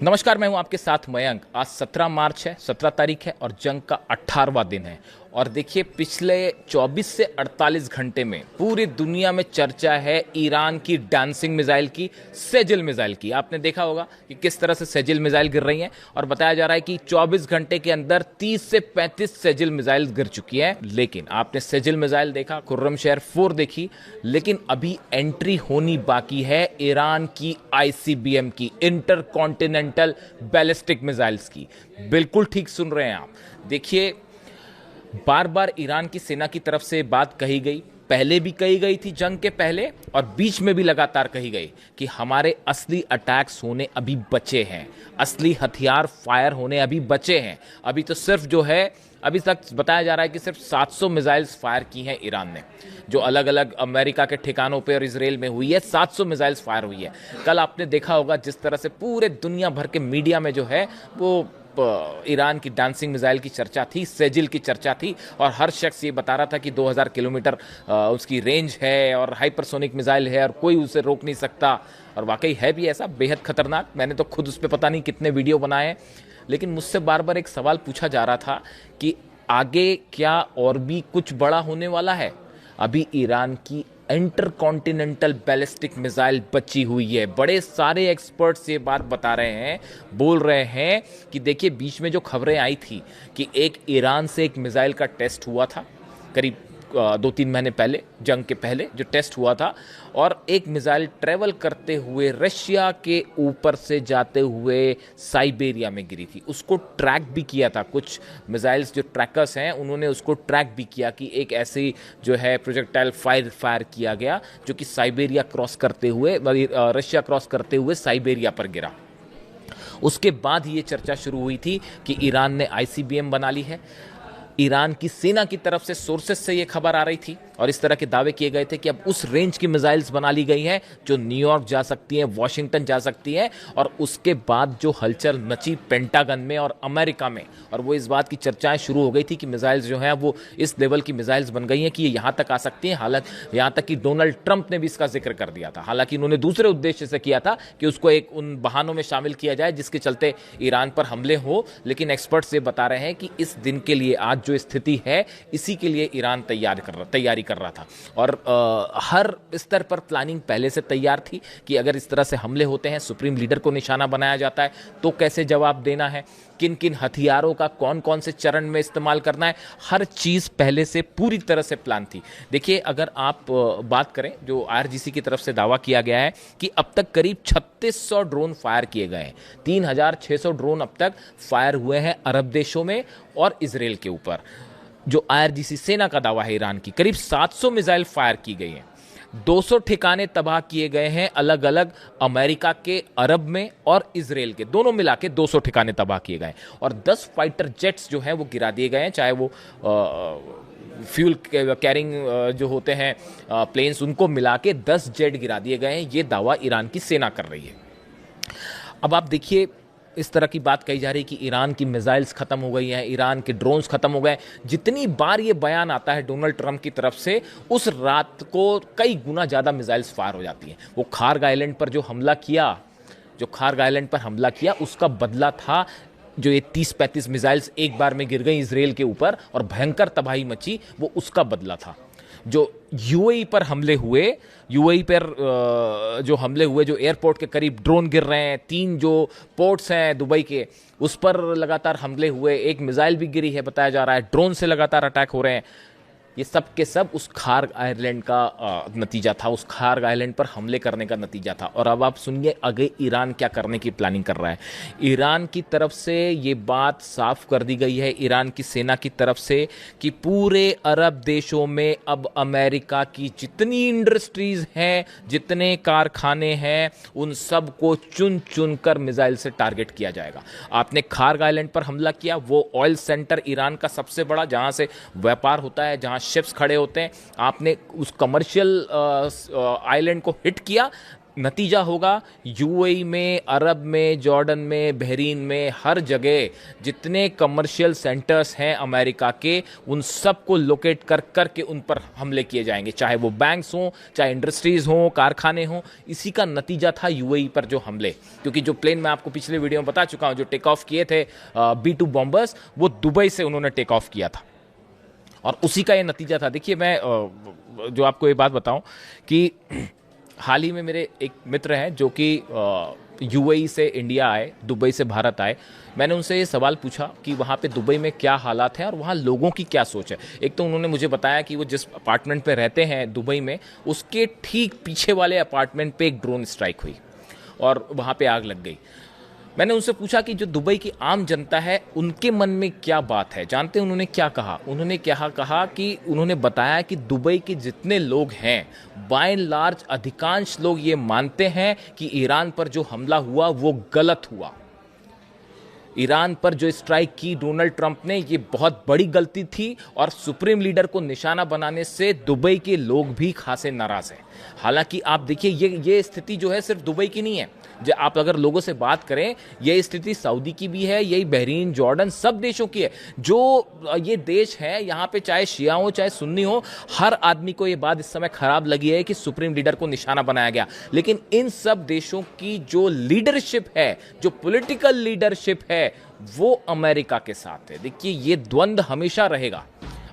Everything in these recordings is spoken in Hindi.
नमस्कार, मैं हूं आपके साथ मयंक। आज 17 मार्च है, 17 तारीख है और जंग का 18वां दिन है। और देखिए, पिछले 24 से 48 घंटे में पूरी दुनिया में चर्चा है ईरान की डांसिंग मिसाइल की, सेजिल मिसाइल की। आपने देखा होगा कि किस तरह से सेजिल मिसाइल गिर रही हैं और बताया जा रहा है कि 24 घंटे के अंदर 30 से 35 सेजिल मिसाइल गिर चुकी हैं। लेकिन आपने सेजिल मिसाइल देखा, खुर्रमशहर 4 देखी, लेकिन अभी एंट्री होनी बाकी है ईरान की आईसीबीएम की, इंटर कॉन्टिनेंटल बैलिस्टिक मिसाइल्स की। बिल्कुल ठीक सुन रहे हैं आप। देखिए, बार बार ईरान की सेना की तरफ से बात कही गई, पहले भी कही गई थी जंग के पहले, और बीच में भी लगातार कही गई कि हमारे असली अटैक्स होने अभी बचे हैं, असली हथियार फायर होने अभी बचे हैं। अभी तो सिर्फ जो है, अभी तक बताया जा रहा है कि सिर्फ 700 मिसाइल्स फायर की हैं ईरान ने, जो अलग अलग अमेरिका के ठिकानों पे और इसराइल में हुई है। 700 मिसाइल्स फायर हुई है। कल आपने देखा होगा जिस तरह से पूरे दुनिया भर के मीडिया में जो है वो ईरान की डांसिंग मिसाइल की चर्चा थी, सेजिल की चर्चा थी, और हर शख्स ये बता रहा था कि 2000 किलोमीटर उसकी रेंज है और हाइपरसोनिक मिसाइल है और कोई उसे रोक नहीं सकता। और वाकई है भी ऐसा, बेहद खतरनाक। मैंने तो खुद उस पर पता नहीं कितने वीडियो बनाए हैं। लेकिन मुझसे बार बार एक सवाल पूछा जा रहा था कि आगे क्या और भी कुछ बड़ा होने वाला है। अभी ईरान की इंटर कॉन्टिनेंटल बैलिस्टिक मिसाइल बची हुई है। बड़े सारे एक्सपर्ट्स ये बात बता रहे हैं, बोल रहे हैं कि देखिए, बीच में जो खबरें आई थी कि एक ईरान से एक मिसाइल का टेस्ट हुआ था, करीब 2-3 महीने पहले, जंग के पहले जो टेस्ट हुआ था, और एक मिसाइल ट्रेवल करते हुए रशिया के ऊपर से जाते हुए साइबेरिया में गिरी थी। उसको ट्रैक भी किया था, कुछ मिसाइल्स जो ट्रैकर्स हैं उन्होंने उसको ट्रैक भी किया कि एक ऐसी जो है प्रोजेक्टाइल फायर किया गया जो कि साइबेरिया क्रॉस करते हुए, रशिया क्रॉस करते हुए साइबेरिया पर गिरा। उसके बाद ये चर्चा शुरू हुई थी कि ईरान ने आईसीबीएम बना ली है। ईरान की सेना की तरफ से सोर्सेस से ये खबर आ रही थी और इस तरह के दावे किए गए थे कि अब उस रेंज की मिसाइल्स बना ली गई हैं जो न्यूयॉर्क जा सकती हैं, वॉशिंगटन जा सकती हैं। और उसके बाद जो हलचल मची पेंटागन में और अमेरिका में, और वो इस बात की चर्चाएं शुरू हो गई थी कि मिसाइल्स जो हैं वो इस लेवल की मिसाइल्स बन गई हैं कि ये यहाँ तक आ सकती हैं। हालांकि यहाँ तक कि डोनाल्ड ट्रंप ने भी इसका जिक्र कर दिया था। हालांकि उन्होंने दूसरे उद्देश्य से किया था कि उसको एक उन बहानों में शामिल किया जाए जिसके चलते ईरान पर हमले हो। लेकिन एक्सपर्ट्स ये बता रहे हैं कि इस दिन के लिए, आज जो स्थिति है, इसी के लिए ईरान तैयारी कर रहा था। और हर स्तर पर प्लानिंग पहले से तैयार थी कि अगर इस तरह से हमले होते हैं, सुप्रीम लीडर को निशाना बनाया जाता है, तो कैसे जवाब देना है, किन किन हथियारों का कौन कौन से चरण में इस्तेमाल करना है, हर चीज़ पहले से पूरी तरह से प्लान थी। देखिए, अगर आप बात करें, जो आईआरजीसी की तरफ से दावा किया गया है कि अब तक करीब 3600 ड्रोन फायर किए गए हैं। 3600 ड्रोन अब तक फायर हुए हैं अरब देशों में और इसराइल के ऊपर। जो आईआरजीसी सेना का दावा है ईरान की, करीब 700 मिसाइल फायर की गई हैं। 200 ठिकाने तबाह किए गए हैं, अलग अलग अमेरिका के, अरब में और इसराइल के, दोनों मिला के 200 ठिकाने तबाह किए गए। और 10 फाइटर जेट्स जो हैं वो गिरा दिए गए हैं, चाहे वो फ्यूल कैरिंग जो होते हैं प्लेन्स, उनको मिला के 10 जेट गिरा दिए गए हैं। ये दावा ईरान की सेना कर रही है। अब आप देखिए, इस तरह की बात कही जा रही है कि ईरान की मिसाइल्स खत्म हो गई हैं, ईरान के ड्रोन्स खत्म हो गए। जितनी बार ये बयान आता है डोनाल्ड ट्रंप की तरफ से, उस रात को कई गुना ज़्यादा मिसाइल्स फायर हो जाती हैं। वो खार्ग आइलैंड पर जो खार्ग आइलैंड पर हमला किया, उसका बदला था। जो ये 30-35 मिसाइल्स एक बार में गिर गई इसराइल के ऊपर और भयंकर तबाही मची, वो उसका बदला था। जो यूएई पर हमले हुए, जो एयरपोर्ट के करीब ड्रोन गिर रहे हैं, 3 जो पोर्ट्स हैं दुबई के, उस पर लगातार हमले हुए, एक मिसाइल भी गिरी है बताया जा रहा है, ड्रोन से लगातार अटैक हो रहे हैं। ये सब के सब उस खार्ग आइलैंड का नतीजा था, उस खार्ग आइलैंड पर हमले करने का नतीजा था। और अब आप सुनिए आगे ईरान क्या करने की प्लानिंग कर रहा है। ईरान की तरफ से ये बात साफ कर दी गई है, ईरान की सेना की तरफ से, कि पूरे अरब देशों में अब अमेरिका की जितनी इंडस्ट्रीज हैं, जितने कारखाने हैं, उन सब को चुन चुन कर मिसाइल से टारगेट किया जाएगा। आपने खार्ग आइलैंड पर हमला किया, वो ऑयल सेंटर ईरान का सबसे बड़ा, जहां से व्यापार होता है, जहां शिप्स खड़े होते हैं, आपने उस कमर्शियल आइलैंड को हिट किया। नतीजा होगा यूएई में, अरब में, जॉर्डन में, बहरीन में, हर जगह जितने कमर्शियल सेंटर्स हैं अमेरिका के, उन सब को लोकेट कर करके उन पर हमले किए जाएंगे, चाहे वो बैंक्स हों, चाहे इंडस्ट्रीज हों, कारखाने हों। इसी का नतीजा था यूएई पर जो हमले, क्योंकि जो प्लेन मैं आपको पिछले वीडियो में बता चुका हूं जो टेक ऑफ किए थे B-2 बॉम्बर्स, वो दुबई से उन्होंने टेक ऑफ किया था और उसी का ये नतीजा था। देखिए, मैं जो आपको ये बात बताऊं कि हाल ही में मेरे एक मित्र हैं जो कि यूएई से इंडिया आए, दुबई से भारत आए। मैंने उनसे ये सवाल पूछा कि वहाँ पे दुबई में क्या हालात हैं और वहाँ लोगों की क्या सोच है। एक तो उन्होंने मुझे बताया कि वो जिस अपार्टमेंट पे रहते हैं दुबई में, उसके ठीक पीछे वाले अपार्टमेंट पे एक ड्रोन स्ट्राइक हुई और वहाँ पे आग लग गई। मैंने उनसे पूछा कि जो दुबई की आम जनता है उनके मन में क्या बात है। जानते हैं उन्होंने क्या कहा? उन्होंने क्या कहा कि उन्होंने बताया कि दुबई के जितने लोग हैं, बाय एंड लार्ज अधिकांश लोग ये मानते हैं कि ईरान पर जो हमला हुआ वो गलत हुआ। ईरान पर जो स्ट्राइक की डोनाल्ड ट्रंप ने, ये बहुत बड़ी गलती थी और सुप्रीम लीडर को निशाना बनाने से दुबई के लोग भी खासे नाराज हैं। हालांकि आप देखिए, ये स्थिति जो है सिर्फ दुबई की नहीं है। जो आप अगर लोगों से बात करें, ये स्थिति सऊदी की भी है, यही बहरीन, जॉर्डन, सब देशों की है। जो ये देश है, यहाँ पे चाहे शिया हो चाहे सुन्नी हो, हर आदमी को ये बात इस समय खराब लगी है कि सुप्रीम लीडर को निशाना बनाया गया। लेकिन इन सब देशों की जो लीडरशिप है, जो पॉलिटिकल लीडरशिप है, वो अमेरिका के साथ है। देखिए, ये द्वंद्व हमेशा रहेगा।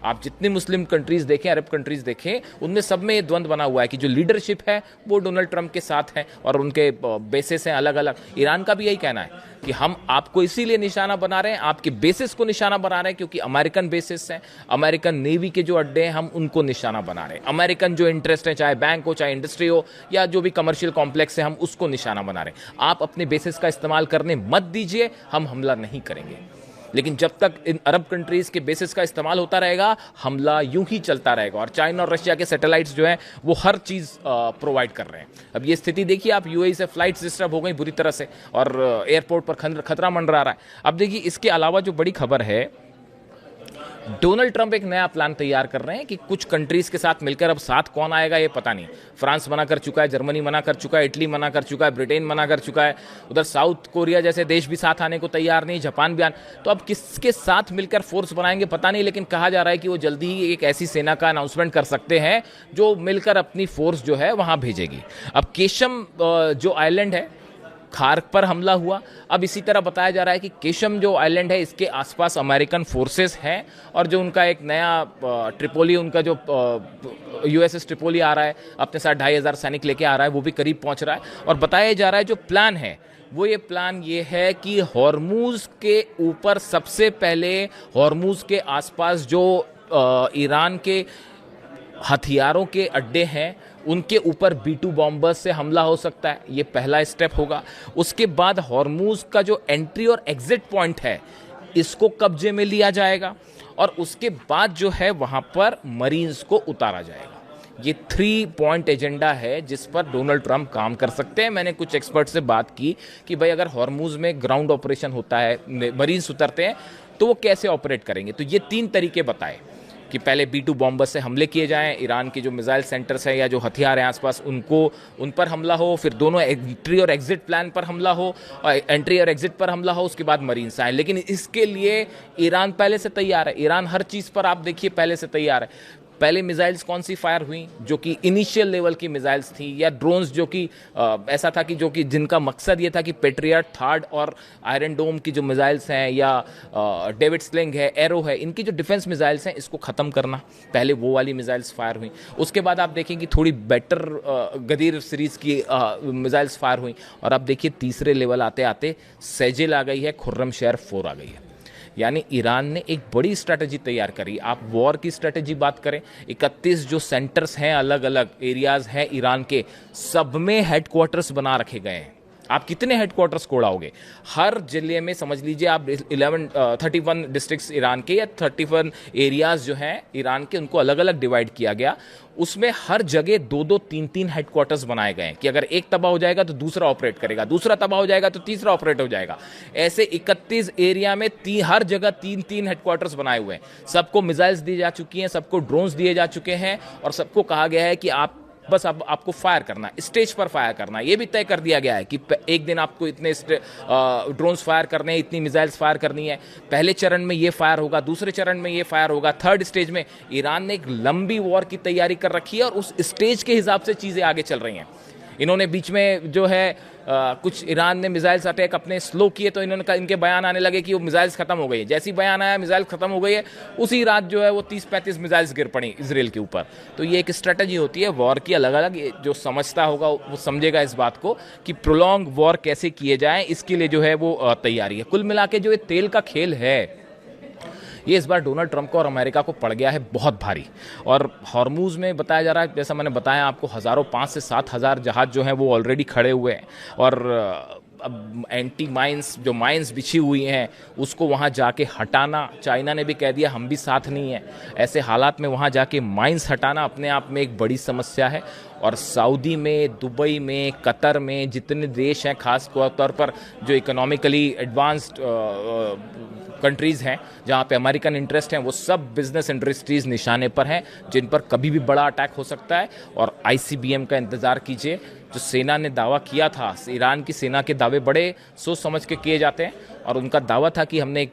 आप जितने मुस्लिम कंट्रीज देखें, अरब कंट्रीज देखें, उनमें सब में ये द्वंद्व बना हुआ है कि जो लीडरशिप है वो डोनाल्ड ट्रंप के साथ है और उनके बेसिस हैं अलग अलग। ईरान का भी यही कहना है कि हम आपको इसीलिए निशाना बना रहे हैं, आपके बेसिस को निशाना बना रहे हैं, क्योंकि अमेरिकन बेसिस हैं, अमेरिकन नेवी के जो अड्डे हैं, हम उनको निशाना बना रहे हैं। अमेरिकन जो इंटरेस्ट है, चाहे बैंक हो, चाहे इंडस्ट्री हो, या जो भी कमर्शियल कॉम्प्लेक्स है, हम उसको निशाना बना रहे हैं। आप अपने बेसिस का इस्तेमाल करने मत दीजिए, हम हमला नहीं करेंगे। लेकिन जब तक इन अरब कंट्रीज के बेसिस का इस्तेमाल होता रहेगा, हमला यूं ही चलता रहेगा। और चाइना और रशिया के सैटेलाइट्स जो हैं वो हर चीज़ प्रोवाइड कर रहे हैं। अब ये स्थिति देखिए, आप यूएई से फ्लाइट्स डिस्टर्ब हो गई बुरी तरह से और एयरपोर्ट पर खतरा मंडरा रहा है। अब देखिए, इसके अलावा जो बड़ी खबर है, डोनाल्ड ट्रंप एक नया प्लान तैयार कर रहे हैं कि कुछ कंट्रीज के साथ मिलकर, अब साथ कौन आएगा ये पता नहीं। फ्रांस मना कर चुका है, जर्मनी मना कर चुका है, इटली मना कर चुका है, ब्रिटेन मना कर चुका है, उधर साउथ कोरिया जैसे देश भी साथ आने को तैयार नहीं, जापान भी तो अब किसके साथ मिलकर फोर्स बनाएंगे पता नहीं। लेकिन कहा जा रहा है कि वो जल्दी ही एक ऐसी सेना का अनाउंसमेंट कर सकते हैं जो मिलकर अपनी फोर्स जो है वहां भेजेगी। अब केशम जो आइलैंड है, खार्क पर हमला हुआ। अब इसी तरह बताया जा रहा है कि केशम जो आइलैंड है, इसके आसपास अमेरिकन फोर्सेस हैं और जो उनका एक नया ट्रिपोली, उनका जो यूएसएस ट्रिपोली आ रहा है, अपने साथ 2500 सैनिक लेके आ रहा है, वो भी करीब पहुंच रहा है। और बताया जा रहा है जो प्लान है वो ये प्लान ये है कि हॉर्मूज के ऊपर सबसे पहले, हॉर्मूज के आसपास जो ईरान के हथियारों के अड्डे हैं, उनके ऊपर B-2 बॉम्बर्स से हमला हो सकता है। ये पहला स्टेप होगा। उसके बाद हॉर्मूज का जो एंट्री और एग्जिट पॉइंट है, इसको कब्जे में लिया जाएगा और उसके बाद जो है वहां पर मरीन्स को उतारा जाएगा। ये 3 पॉइंट एजेंडा है जिस पर डोनाल्ड ट्रंप काम कर सकते हैं। मैंने कुछ एक्सपर्ट से बात की कि भाई, अगर हॉर्मूज में ग्राउंड ऑपरेशन होता है, मरीन्स उतरते हैं, तो वो कैसे ऑपरेट करेंगे। तो ये 3 तरीके बताए कि पहले B-2 बॉम्बर से हमले किए जाएं, ईरान के जो मिसाइल सेंटर्स हैं या जो हथियार हैं आसपास, उन पर हमला हो, फिर दोनों एंट्री और एग्जिट प्लान पर हमला हो, एंट्री और एग्जिट पर हमला हो, उसके बाद मरीन्स आए। लेकिन इसके लिए ईरान पहले से तैयार है। ईरान हर चीज़ पर आप देखिए पहले से तैयार है। पहले मिसाइल्स कौन सी फायर हुई, जो कि इनिशियल लेवल की मिसाइल्स थी, या ड्रोन्स जो कि ऐसा था कि जिनका मकसद ये था कि पेट्रियट थर्ड और आयरन डोम की जो मिसाइल्स हैं, या डेविड स्लिंग है, एरो है, इनकी जो डिफेंस मिसाइल्स हैं, इसको ख़त्म करना। पहले वो वाली मिसाइल्स फायर हुई। उसके बाद आप देखें कि थोड़ी बेटर गदीर सीरीज़ की मिसाइल्स फायर हुई। और अब देखिए तीसरे लेवल आते आते सेजिल आ गई है, खुर्रमशहर 4 आ गई है। यानी ईरान ने एक बड़ी स्ट्रैटेजी तैयार करी। आप वॉर की स्ट्रैटेजी बात करें, 31 जो सेंटर्स हैं, अलग अलग एरियाज हैं ईरान के, सब में हेडक्वार्टर्स बना रखे गए हैं। आप कितने हेडक्वार्टर्स को उड़ाओगे? हर जिले में समझ लीजिए आप 31 डिस्ट्रिक्ट्स ईरान के, या 31 एरियाज जो हैं ईरान के, उनको अलग अलग डिवाइड किया गया। उसमें हर जगह 2-2, 3-3 हेडक्वार्टर्स बनाए गए हैं कि अगर एक तबाह हो जाएगा तो दूसरा ऑपरेट करेगा, दूसरा तबाह हो जाएगा तो तीसरा ऑपरेट हो जाएगा। ऐसे 31 एरिया में हर जगह 3-3 हेडक्वार्टर्स बनाए हुए हैं। सबको मिसाइल्स दी जा चुकी हैं, सबको ड्रोन्स दिए जा चुके हैं और सबको कहा गया है कि आप बस अब आपको फायर करना है, स्टेज पर फायर करना है। ये भी तय कर दिया गया है कि एक दिन आपको इतने ड्रोन्स फायर करने हैं, इतनी मिसाइल्स फायर करनी है। पहले चरण में ये फायर होगा, दूसरे चरण में ये फायर होगा, थर्ड स्टेज में। ईरान ने एक लंबी वॉर की तैयारी कर रखी है और उस स्टेज के हिसाब से चीज़ें आगे चल रही हैं। इन्होंने बीच में जो है कुछ ईरान ने मिसाइल्स अटैक अपने स्लो किए, तो इन्होंने इनके बयान आने लगे कि वो मिसाइल्स खत्म हो गई है। जैसी बयान आया मिसाइल खत्म हो गई है, उसी रात जो है वो 30-35 मिसाइल्स गिर पड़ी इसराइल के ऊपर। तो ये एक स्ट्रेटजी होती है वॉर की, अलग अलग। जो समझता होगा वो समझेगा इस बात को कि प्रोलॉन्ग वॉर कैसे किए जाए, इसके लिए जो है वो तैयारी है। कुल मिला के जो ये तेल का खेल है, ये इस बार डोनाल्ड ट्रंप को और अमेरिका को पड़ गया है बहुत भारी। और हॉर्मूज में बताया जा रहा है, जैसा मैंने बताया आपको, 5 से 7 हज़ार जहाज जो हैं वो ऑलरेडी खड़े हुए हैं। और अब एंटी माइंस जो माइंस बिछी हुई हैं उसको वहाँ जाके हटाना, चाइना ने भी कह दिया हम भी साथ नहीं है। ऐसे हालात में वहाँ जाके माइंस हटाना अपने आप में एक बड़ी समस्या है। और सऊदी में, दुबई में, कतर में जितने देश हैं, खास तौर पर जो इकोनॉमिकली एडवांस्ड कंट्रीज़ हैं जहाँ पे अमेरिकन इंटरेस्ट हैं, वो सब बिजनेस इंडस्ट्रीज़ निशाने पर हैं जिन पर कभी भी बड़ा अटैक हो सकता है। और ICBM का इंतज़ार कीजिए। जो सेना ने दावा किया था, ईरान की सेना के दावे बड़े सोच समझ के किए जाते हैं, और उनका दावा था कि हमने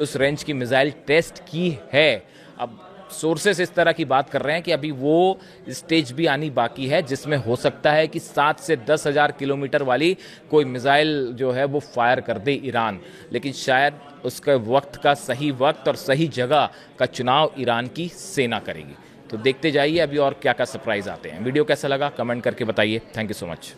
उस रेंज की मिसाइल टेस्ट की है। अब सोर्सेस इस तरह की बात कर रहे हैं कि अभी वो स्टेज भी आनी बाकी है जिसमें हो सकता है कि 7 से 10 हज़ार किलोमीटर वाली कोई मिसाइल जो है वो फायर कर दे ईरान। लेकिन शायद उसका वक्त का सही वक्त और सही जगह का चुनाव ईरान की सेना करेगी। तो देखते जाइए अभी और क्या क्या सरप्राइज आते हैं। वीडियो कैसा लगा कमेंट करके बताइए। Thank you so much.